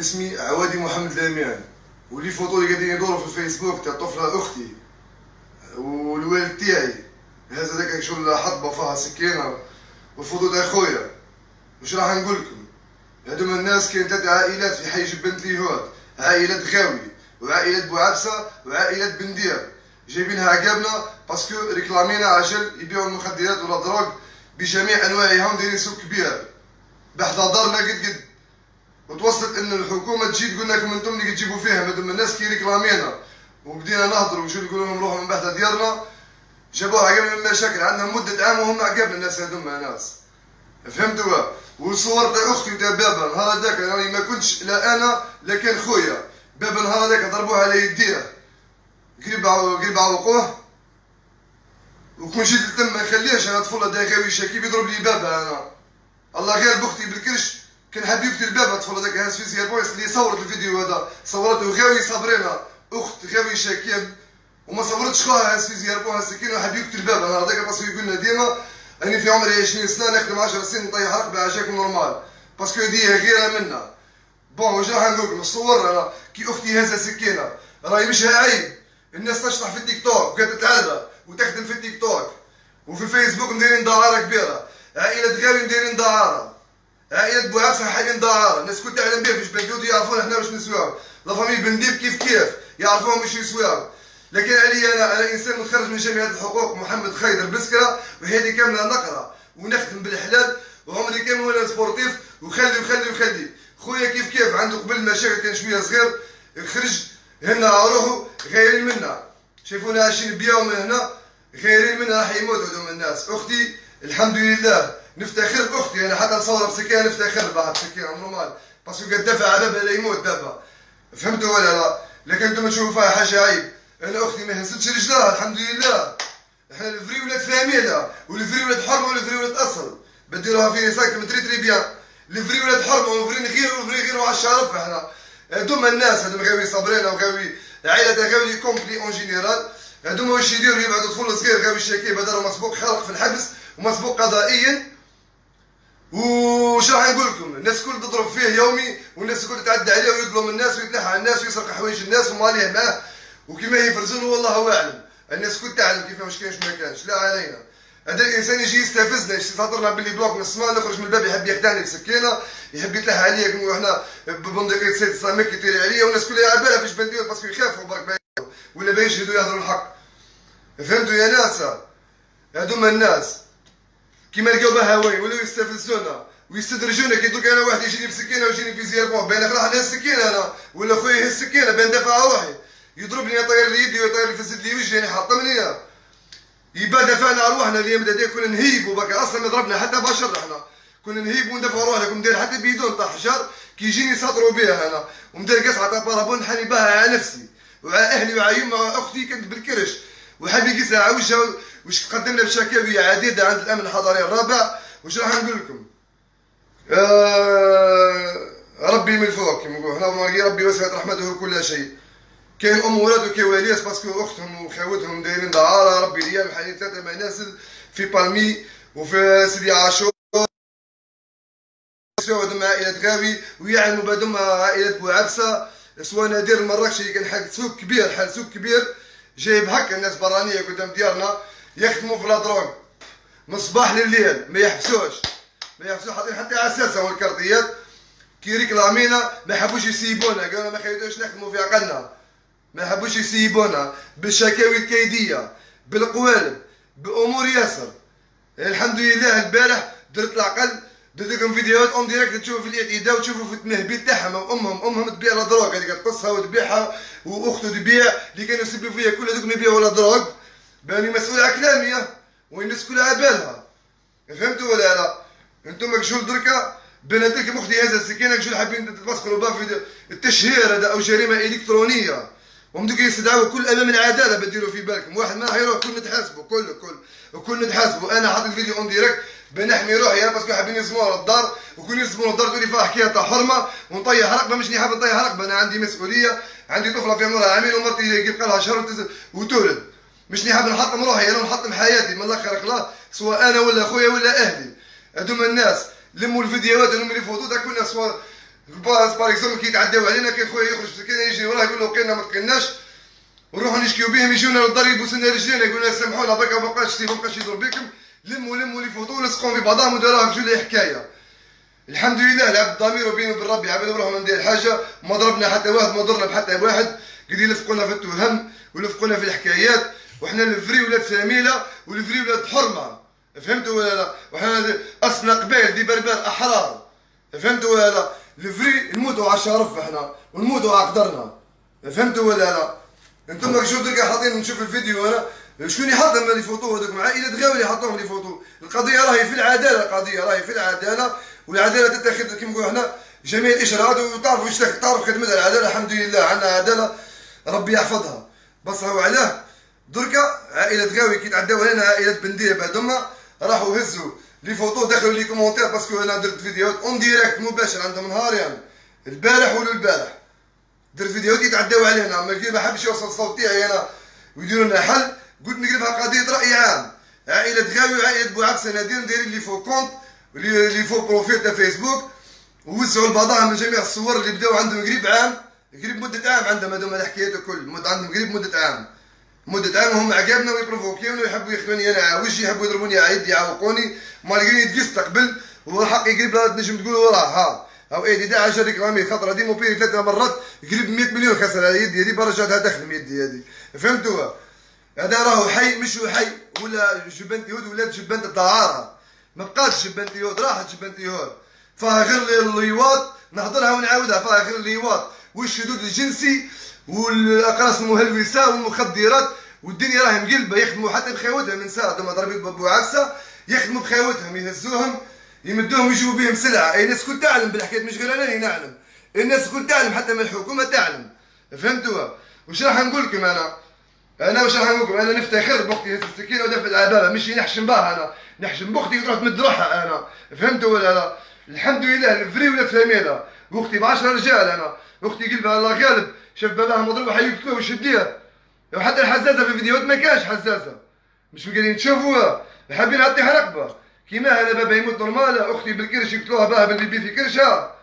اسمي عوادي محمد لاميان، ولي فوطو اللي قاعدين يدوروا في الفيسبوك تاع طفله اختي والوالد تاعي. هذا ذاك شغل حطبه فيها سكينه، والفوطو تاع خويا. واش راح نقول لكم؟ هذوما الناس كاين 3 عائلات في حي بنت ليهود، عائلة غاوي وعائلة بوعبسه وعائلة بندير. جايبينها عقابنا باسكو ريكلامينا عشان يبيعوا المخدرات ولا دروغ بجميع انواعها، ودايرين سوق كبير بحذا دارنا قد وتوصلت ان الحكومه تجي تقول لكم انتم اللي تجيبوا فيها. هذوما الناس كي ريكلامينا وبدينا نهضروا ونشوفوا نقول لهم روحوا من بحثه ديالنا، جابوها عقابنا من المشاكل. عندنا مده عام وهم عقابنا الناس هذوما ناس، فهمتوا؟ والصور تاع اختي وتاع بابا نهار هذاك راني ما كنتش لا انا لا كان خويا. بابا نهار هذاك ضربوه على يديه قريب عوقوه، وكون جيت لتم ما نخليهش انا طفله داغاوي شاكي بيضرب لي بابا. انا الله غير بختي بالكرش كان حاب يقتل بابا. الطفل هذاك هاز في سير بويس اللي صورت الفيديو هذا، صورته غاوي صابرينا اخت غاوي شاكيه، وما صورتش خوها هاز في سير بويس سكينه وحاب يقتل بابا. نهار هذاك باسكو يقول لنا ديما اني في عمري 20 سنه نخدم 10 سنين نطيح رقبه عشاكم نورمال، باسكو هذه غيره منا. بون واش راح نقول لكم؟ الصور انا كي اختي هازه سكينه راهي مش عيب. الناس تشطح في التيك توك وقاعده تلعبها وتخدم في التيك توك وفي الفيسبوك مديرين دعاره كبيره. عائله غاوي مديرين دعاره، عائله بوعبسه حالين دعاره. الناس كل تعلم بها في جبل يعرفونا حنا واش نسواو. لا فامي بنديب كيف يعرفوهم واش يسواو. لكن علي انا انسان متخرج من جامعه الحقوق محمد خيدر بسكره، وهذه كامله نقرا ونخدم بالحلال، وعمري كامل وانا سبورتيف وخلي خويا كيف عنده قبل المشاكل كان شويه صغير خرج هنا روحو غايرين منا. شايفونا عايشين بيا من هنا غايرين منا راح يموتوا هذوما الناس. اختي الحمد لله نفتخر باختي انا، حتى نصورها بسكينه نفتخر بها بسكينه نورمال باسكو قد دافع على بابها لا يموت دابا، فهمتوا ولا لا؟ لكن انتم تشوفوا فيها حاجه عيب. انا اختي ما هزتش رجلها الحمد لله. احنا الفري ولاد فاميلا والفري ولاد حرمه والفري ولاد اصل بديروها في ريسايكل تري بيان. الفري ولاد حرمه والفري غير والفري غير على الشرف. احنا هذوما الناس هذوما غاوي صابرين وغاوي عائله غاوي كومبلي اون جينيرال. هذوما واش يديروا؟ يبعثوا طفل صغير غاوي شاكي بدل مسبوق خلق في الحبس ومسبوق قضائيا. وش راح نقول لكم؟ الناس الكل تضرب فيه يومي، والناس الكل تعدى عليه ويظلم الناس ويتلاحى على الناس ويسرق حوايج الناس وما عليه معاه، وكيما يفرزونه والله اعلم. الناس الكل تعلم كيف واش كاين ما كانش، لا علينا. هذا الانسان يجي يستفزنا يسيطرنا باللي بلوك من السماء، نخرج من الباب يحب يخدعني بسكينه، يحب يتلاحى عليا كيما حنا ببندقيه سيد سامك يطير عليا، والناس كلها على بالها فاش بندير باسكو يخافوا برك ولا بيشهدوا يهضروا الحق. فهمتوا يا ناس؟ هذوما الناس كيما لقاو بهاوين ولاو يستفزونا ويستدرجونا. كي دوك انا واحد يجيني بسكينه ويجيني في زيربون بين راح نهز السكينه انا ولا خويا يهز السكينه بين دافع روحي يضربني يطير لي يدي ويطير لي يفسد لي وجهي. يعني حطمني يبقى دافعنا روحنا اليوم دا كنا نهيبوا بك اصلا ما ضربنا حتى بشر. احنا كنا نهيبوا وندافعوا روحنا، كنا ندير حتى بيدون تاع حجر كي يجيني يسطروا بها انا، وندير قصعه تاع بارابون نحني بها على نفسي وعلى اهلي وعلى يما اختي كانت بالكرش، وحاب يقيسها على وجهها واش قدمنا بشكاوي عديده عند الامن الحضري الرابع. واش راح نقول لكم؟ ربي من فوق كيما نقولوا حنا، ربي وسعت رحمته كل شيء. كاين ام ولاد وكواليس باسكو اختهم وخاوتهم دايرين دعاره. ربي ليا محالين 3 منازل في بالمي وفي سيدي عاشور، هذوما عائله غاوي ويعلموا بهذوما عائله بوعبسه. سوا نادر المراكشي كان حال سوق كبير، حال سوق كبير جايب هكا الناس برانيه قدام ديارنا يخدموا في الادروغ من الصباح لليل ما يحبسوش حاطين حتى اساسا والكارطيات. كي ريكلامينا ما حبوش يسيبونا، قالوا ما خليتوش نخدموا في عقلنا، ما حبوش يسيبونا بالشكاوي الكيديه بالقوالب بامور ياسر. الحمد لله البارح درت العقل، درت لكم فيديوهات اون ديريكت تشوفوا في الاعتداء وتشوفوا في التمهبيل تاعهم. امهم تبيع لا دروغ، هذيك تقصها وتبيعها، واخته تبيع اللي كانوا يسبوا فيا كل هذوك يبيعوا لا دروغ. باني مسؤول على كلامي والناس كلها على بالها، فهمتوا ولا لا؟ انتم كشغل دركا بناتكم اختي هذا السكينه كشغل حابين تتمسخروا بها في التشهير هذا او جريمه الكترونيه، وهم دوك يستدعوا كل امام العداله. بديروا في بالكم واحد ما يروح كل نتحاسبوا كل نتحاسبوا. انا حاطط الفيديو اون ديريكت بنحمي روحي انا باسكو حابين يسمعوا الدار، وكل يسمعوا الدار تولي فيها حكايه تاع حرمه ونطيح رقبه. مش حاب نطيح رقبه، انا عندي مسؤوليه، عندي طفله في عمرها عامين ومرتي يبقى لها شهر وتولد. مش حاب نحطم روحي انا ونحطم حياتي من الاخر خلاص، سواء انا ولا خويا ولا اهلي. هذوما الناس لموا الفيديوهات هذوما اللي فوتوا تاع كل سواء باغ اكزومبل كي يتعداو علينا كاين خويا يخرج سكينه يجي وراه يقول له قينا ما تقيناش، ونروحوا نشكيو بهم يجيونا للدار يبوسوا لنا رجلينا يقول لنا سامحونا برك ما بقاش يضرب بكم، لموا لي فوتو ولصقوهم في بعضهم وداروها في جوله حكايه. الحمد لله العبد ضميره بينه وبين ربي عبد روحه من دير حاجه، ما ضربنا حتى واحد ما ضرنا بحتى واحد، قد يلفقونا في التهم ويلفقونا في الحكايات، وحنا الفري ولاد سميله والفري ولاد حرمه، فهمتوا ولا لا؟ وحنا اصلنا قبائل دي بربر احرار، فهمتوا ولا لا؟ الفري نموتوا على شرف احنا ونموتوا على قدرنا، فهمتوا ولا لا؟ انتم شوف دركا حاطين نشوف الفيديو انا شكون اللي حط لي فوتو هذوك مع عائله غاوي اللي حطوهم لي فوتو، القضيه راهي في العداله، القضيه راهي في العداله، والعداله تتخذ كيما نقولوا حنا جميع الاجراءات وتعرفوا تعرف خدمه العداله، الحمد لله عندنا عداله ربي يحفظها. بس هو علاه دركا عائله غاوي كي تعداو علينا عائله بنديب هذوما راحوا هزوا لي فوتو دخلوا لي كومونتير، باسكو انا درت فيديوهات اون ديريكت مباشر عندهم نهار يعني البارح ولو البارح درت فيديوهات يتعداو علينا، ما حبش يوصل الصوت تاعي انا ويديروا لنا حل، قلت نقلبها قضيه راي عام، عائله غاوي وعائله بوعبسه نادين دايرين لي فو كونت لي فو بروفيل تاع فيسبوك، ووزعوا لبعضها من جميع الصور اللي بداو عندهم قريب عام، قريب مده عام عندهم هذوما الحكايات الكل، عندهم قريب مده عام، مده عام وهم عقابنا ويبروفوكيونا ويحبوا ياخذوني انا على وجهي، يحبوا يضربوني على يدي يعوقوني، مالغري تقيس قبل والحق قريب لا تنجم تقول وراه ها او ايدي 11 ريكلامي خطره دي موبيلي 3 مرات قريب 100 مليون خسر على يدي هذه برجعتها دخل من يدي هذه، فهمتوا؟ هذا راهو حي مش حي ولا جبنت يهود ولاد جبنت الدعاره، ما بقاتش جبنت يهود راحت جبنت يهود، فيها غير الليواط نهضرها ونعاودها، فيها غير الليواط والشذوذ الجنسي والاقراص المهلوسه والمخدرات، والدنيا راهي مقلبه، يخدموا حتى بخاوتهم من ساعه دوما ضربيت بابو عكسه يخدموا بخاوتهم يهزوهم يمدوهم ويجيبوا بهم سلعه، اي الناس كل تعلم بالحكايه مش غير انا نعلم، الناس كل تعلم حتى من الحكومه تعلم، فهمتوا؟ وش راح نقول لكم انا واش راح نقول لكم، انا نفتخر باختي هز السكينه ودافع العبابه، مش نحشم بها انا، نحشم باختي تروح تمد روحها انا، فهمتوا ولا لا؟ الحمد لله الفري ولاد فاميله، واختي ب10 رجال انا، اختي قلبها الله غالب، شاف باباها مضروب حيقتلوه وش دير؟ وحتى الحزازه في الفيديوهات ما كانش حزازه، مش قاعدين تشوفوها، حابين نعطيها رقبه، كيما انا بابا يموت نورمال، اختي بالكرش يقتلوها بها بالبيبي في كرشها،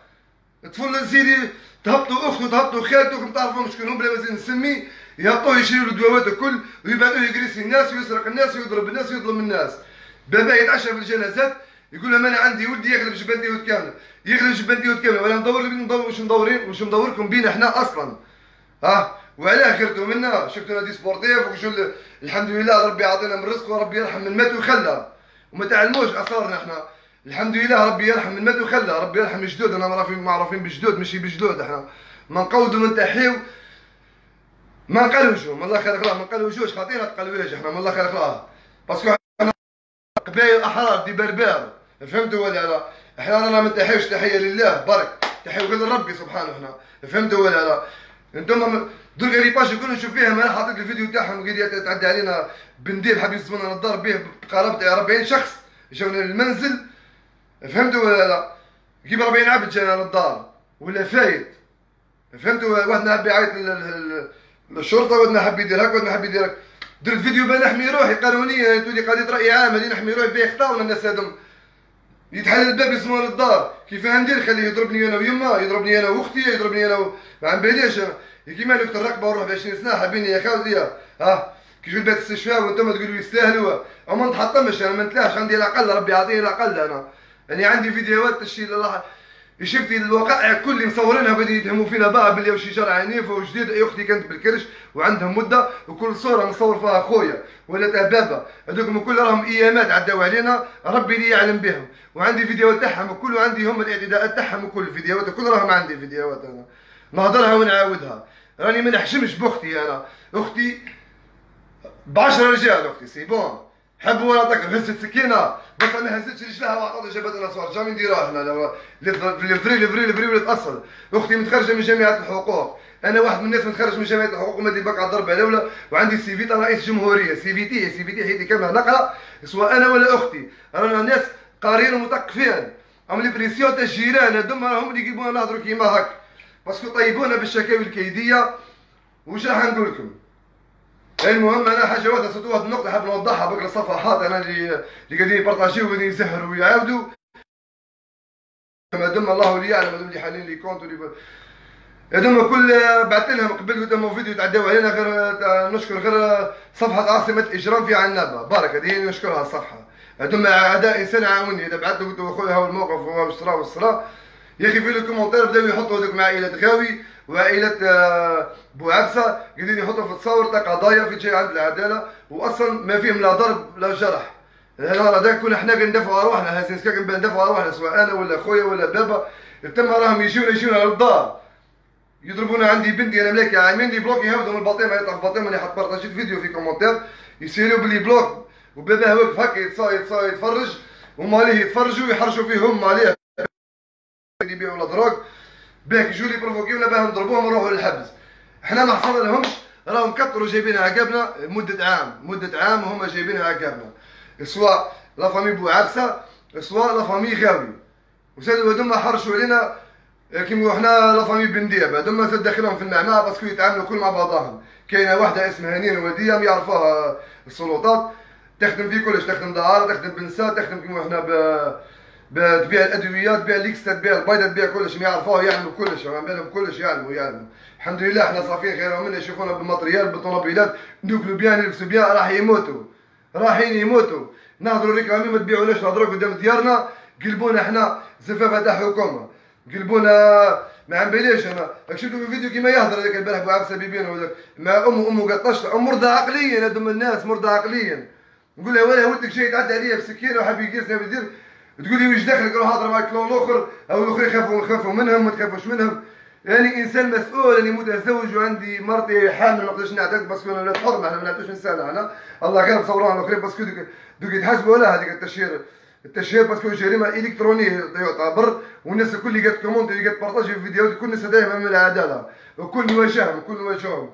طفل سيدي تهبطوا اخته تهبطوا خالته كم تعرفوا شكون هم بلا ما نسمي، يهبطوه يشيلوا له الدواوات الكل ويبعثوه يقريسي الناس ويسرق الناس ويضرب الناس ويظلم الناس، بابا يتعشى في الجنازات يقول لهم انا عندي ولدي يغلب جبان ديود كامله، يغلب جبان ديود كامله، ولا ندور واش مدوركم بينا احنا اصلا، وعلاه خيرتوا منا، شفتوا نادي سبورتيف وشو الحمد لله ربي يعطينا من رزقه وربي يرحم من مات وخلى، وما تعلموش اثارنا احنا، الحمد لله ربي يرحم من مات وخلى، ربي يرحم الجدود، انا معروفين بالجدود ماشي بالجدود، احنا ما نقودوا من تحيو ما نقلوجوا، من الله خير خلاه ما نقلوجوش خاطينا تقلويج احنا من الله خير خلاه، باسكو احنا قبائل احرار دي بربار، فهمتوا ولا لا؟ احنا رانا ما نتحيوش تحيه لله برك، تحيو غير لربي سبحانه احنا، فهمتوا ولا لا؟ انتم درك لي باج كل نشوف فيهم، انا حاطط الفيديو تاعهم قاعد تعدي علينا بنديل حاب يصدمنا للدار به بقرابه 40 شخص جاونا للمنزل، فهمتوا ولا لا؟ كيما 40 عبد جانا للدار ولا فايت، فهمتوا؟ واحد حاب يعيط للشرطه واحد حاب يدير هكا واحد حاب يدير هكا، درت فيديو باه نحمي روحي قانونيا، تولي قضيه راي عام هذه نحمي روحي باه يخطاونا الناس هذم، يتحل الباب يسموها للدار، كيفاه ندير خليه يضربني انا ويما، يضربني انا واختي، يضربني انا ما عم باليش كيما لك الرقبه ونروح ب 20 سنه حابين يا خاوتي كي جبت الاستشفاء وانتم تقولوا يستاهلوا، وما نتحطمش انا ما نتلاش، عندي العقل ربي يعطيني العقل انا، يعني عندي فيديوهات تشي الله شفتي الوقائع كل مصورينها بدي يتهموا فينا بقى باللي وشي شرع عنيف وجديد، اي اختي كانت بالكرش وعندهم مده وكل صوره مصور فيها خويا ولا تاع بابا، هذوكم كل راهم ايامات عداو علينا ربي اللي يعلم بهم، وعندي فيديوهات تاعهم وكل عندي هم الاعتداءات تاعهم وكل الفيديوهات كل راهم عندي فيديوهات انا نهضرها ونعاودها، راني ما نحشمش باختي انا، اختي ب10 رجال اختي سي بون، حبوا ولا تكره هزت سكينه بس ما هزتش رجلها وعطاتها جابت لنا صور جامي نديروها هنا الفري ولاد اصل، اختي متخرجه من جامعه الحقوق، انا واحد من الناس متخرج من جامعه الحقوق ومادي بقى على ضرب الاولى، وعندي سي في تاع رئيس جمهوريه، سي في تي حياتي كامله نقرا سواء انا ولا اختي، رانا ناس قاريين ومثقفين، هم لي بريسيون تاع الجيران هذوما راهم اللي يجيبونا نهضروا كيما هكا، باسكو طيبونا بالشكاوي الكيديه، واش راح نقول لكم؟ المهم انا حاجه واحده صرت واحد النقطه حاب نوضحها بقرا صفحات انا اللي قاعدين يبارطاجيو وقاعدين يسهروا ويعاودوا. ما دام الله ولي يعلم، ما دام اللي حالين لي كونت يا دم كل بعثت لهم قبل قدامهم فيديو تعداو علينا، غير نشكر غير صفحه عاصمه الاجرام في عنابه، بركه هذه نشكرها الصفحه. هذوما اعداء انسان عاوني، اذا بعثت له قلت له اخويا هاو الموقف وهو الصرا والصرا، يا اخي في الكومنتير بداو يحطوا هذوك مع عائله غاوي وعائله بوعبسه، قاعدين يحطوا في التصاور تاع قضايا في شيء عند العداله، واصلا ما فيهم لا ضرب لا جرح. هذاك كنا حنا ندافعوا ارواحنا، هاسين سكاك ندافعوا ارواحنا، سواء انا ولا خويا ولا بابا، تم راهم يجيونا للدار يضربونا. عندي بنتي انا ملاكي عاملين لي بلوك، يهبطوا من الباطين، ما يطلع في الباطين، ماني حط بارطاجيت فيديو في كومنتير يسيروا بلي بلوك، وباباه واقف هكا يتفرج، وماليه يتفرجوا ويحرشوا فيهم ماليه يبيعوا لا دروغ، باك يجوا لي بروفوكيونا باه نضربوهم ونروحوا للحبس. حنا ما حصل لهمش، راهم كثروا جايبينها عقابنا مده عام وهما جايبينها عقابنا، سواء لا فامي بوعبسه سواء لا فامي غاوي، وسالوا هذوما حرشوا علينا كيما حنا لا فامي بن دياب، هذوما داخلهم في المعمعة باسكو يتعاملوا كل مع بعضهم. كاينه واحده اسمها هنين وديام يعرفوها السلطات، تخدم في كلش، تخدم دعاره، تخدم بنساء، تخدم كيما حنا تبيع الادويه، تبيع ليكس، تبيع البيضه، تبيع كلش، يعرفوها يعلموا كلش، راهم بالهم كلش يعلموا. الحمد لله احنا صافيين خير منا، يشوفونا بالماتريال بالطوموبيلات، ندوكلو بيان نلبسوا بيان، رايحين يموتوا. نهضروا ريكلامي ما تبيعوناش نهضروا قدام ديارنا، قلبونا احنا زفافه تاع حكومه، قلبونا ما عمباليش. انا شفتو في فيديو كيما يهضر هذاك البارح بوعبسه بيبين وذاك مع امه قطشت، مرضى عقليا، هذوما الناس مرضى عقليا. نقول لها ولا ولدك جاي يتعدى عليا بسكينه وحاب يقيسني ويدير، تقول لي واش دخلك روح هضر مع كلون الاخر، او الاخر يخافوا منهم ما تخافوش منهم. يعني انسان مسؤول، اني متزوج وعندي مرتي حامل، ما نقدرش نعترف باسكو انا ولاد حرمه، احنا ما نعرفوش نسالها انا، الله غير مصوروها الاخرين باسكو دوك يتحاسبوا على هذيك التشهير باسكو جريمه الكترونيه يعتبر، والناس الكل اللي قالت كوموند اللي قالت بارطاجي في فيديوهات، كل الناس دائما من العداله، وكل نواجههم.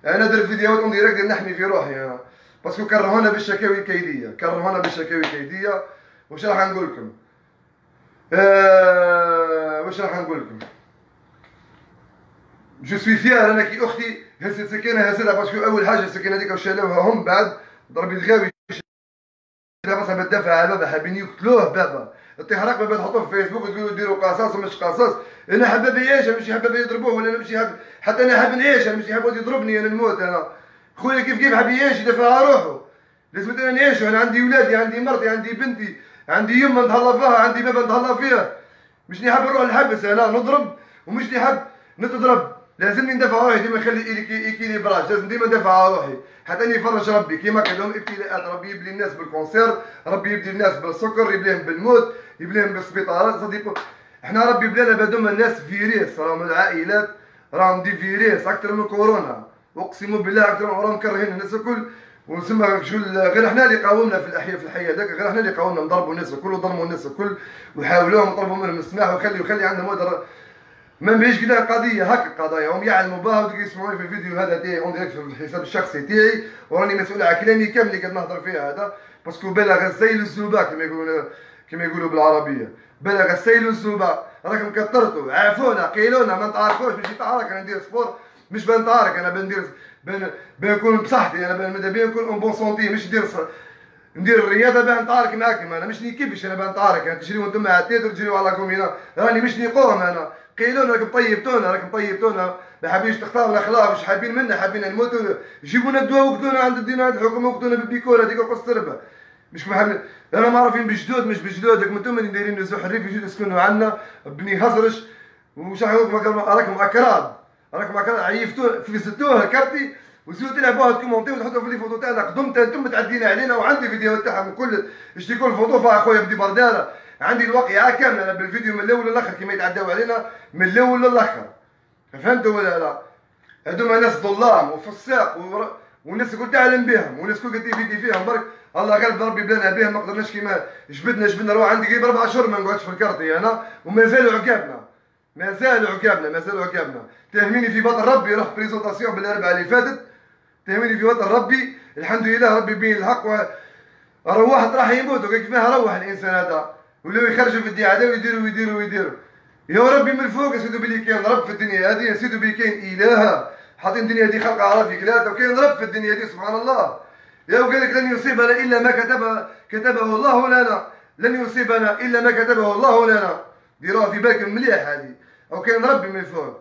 انا درت فيديوهات اون ديريكت نحمي في روحي انا، باسكو كرهونا بالشكاوي الكيديه، واش راح نقول لكم؟ جو سوي فيار انا كي اختي هزت سكينه هزتها، باسكو اول حاجه السكينه هذيك شالوها هم، بعد ضربي الغاوي راسها بتدافع على بابا، حابين يقتلوه بابا، التهرق بابا تحطوه في فيسبوك وتقولوا ديروا قصاص ومش قصاص. انا حابب يعيش، ماشي حابب يضربوه، ولا ماشي حابب، حتى انا حاب نعيش، ماشي حاب يضربني انا نموت. انا خويا كيف حاب يعيش يدافع على روحه، لازم انا نعيش. انا عندي ولادي، عندي مرتي، عندي بنتي، عندي يمه نتهلا فيها، عندي بابا نتهلا فيها، مش حاب نروح الحبس انا نضرب، ومش حاب نتضرب. لازمني ندافع على روحي، ديما نخلي ايكيليبراج، لازم ديما ندافع على روحي حتى اني يفرج ربي. كيما كان لهم ابتلاءات، ربي يبلي الناس بالكونسير، ربي يبلي الناس بالسكر، يبليهم بالموت، يبليهم بالسبيطارات. صديقوا احنا ربي بلانا بهذوما الناس فيروس، راهم العائلات راهم دي فيروس اكثر من كورونا، اقسم بالله اكثر، راهم مكرهين الناس الكل. ونسمى شو غير احنا اللي قاومنا في الحي هذاك، غير احنا اللي قاومنا نضربوا الناس الكل، وظلموا الناس الكل، وحاولوهم نطلبوا منهم السماح، ويخلي عندهم ودر. ما بيش كذا قضيه هكا، قضايا هم يعلموا بها، ودك يسمعوني في الفيديو هذا تاعي اون ديريكت في الحساب الشخصي تاعي، وراني مسؤول على كلامي كامل اللي قاعد نهضر فيه هذا، باسكو بلغ السيل الزوبا كما يقولوا بالعربيه، بلغ السيل الزوبا، راكم كثرتوا، عافونا، قيلونا ما نتعاركوش، ماشي تعارك، انا ندير سبور مش بنتعارك، انا بنكون بصحتي، انا ماذا بيا نكون اون بون سونتي، مش ندير الرياضه باه نتعارك معاكم، انا مش نكبش، انا باه نتعارك، انا تجريو انتم على التيتر تجريو على كومينا، راني مش نقوم انا. قيلونا راكم طيبتونا، ما حابينش تختاروا الاخلاق، مش حابين منا، حابين نموتوا، جيبونا الدواء وقتونا عند الدين، عند الحكومه وقتونا بالبيكور هذيك وقص تربه، مش حابين. انا معروفين بجدود، مش بجدودكم انتم اللي دايرين نزوح الريف يجوا يسكنوا عندنا بني هزرش، وش راكم اكراد، عيفتوه فسدتوه كارتي، وزيدوا تلعبوها تكومونتي وتحطوا في لي فوتو تاعنا، قدمت انتم متعدين علينا، وعندي فيديوهات تاعهم كل شتي كل فوتو فيها اخويا بدي برداله، عندي الواقعه كامله انا بالفيديو من الاول للاخر كيما يتعداو علينا من الاول للاخر، فهمتوا ولا لا؟ هذوما ناس ظلام وفساق والناس الكل تعلم بهم، والناس الكل قد يفيدي فيهم، برك الله غالب ربي بلانا بهم، ما قدرناش كيما جبدنا روح عندي قريب 4 اشهر ما نقعدش في الكارتي انا، وما زالوا عقابنا، ما زالوا عقابنا، تهميني في بطن ربي، روح بريزونطاسيون بالاربعاء اللي فاتت، تهميني في بطن ربي، الحمد لله ربي بين الحق روحت راح يموتوا كيف ما روح الانسان هذا، ولاو يخرجوا في الدعاء ويديروا يا ربي من فوق سيدو بلي كاين رب في الدنيا هذه، سيدو بلي كاين اله، حاطين الدنيا هذه خلق عرفي كلاته، وكاين رب في الدنيا هذه سبحان الله. يا وقال لك لن يصيبنا الا ما كتبه الله لنا، لن يصيبنا الا ما كتبه الله لنا، ديروها في بالكم مليح هذه، او كان ربي ما يفهم.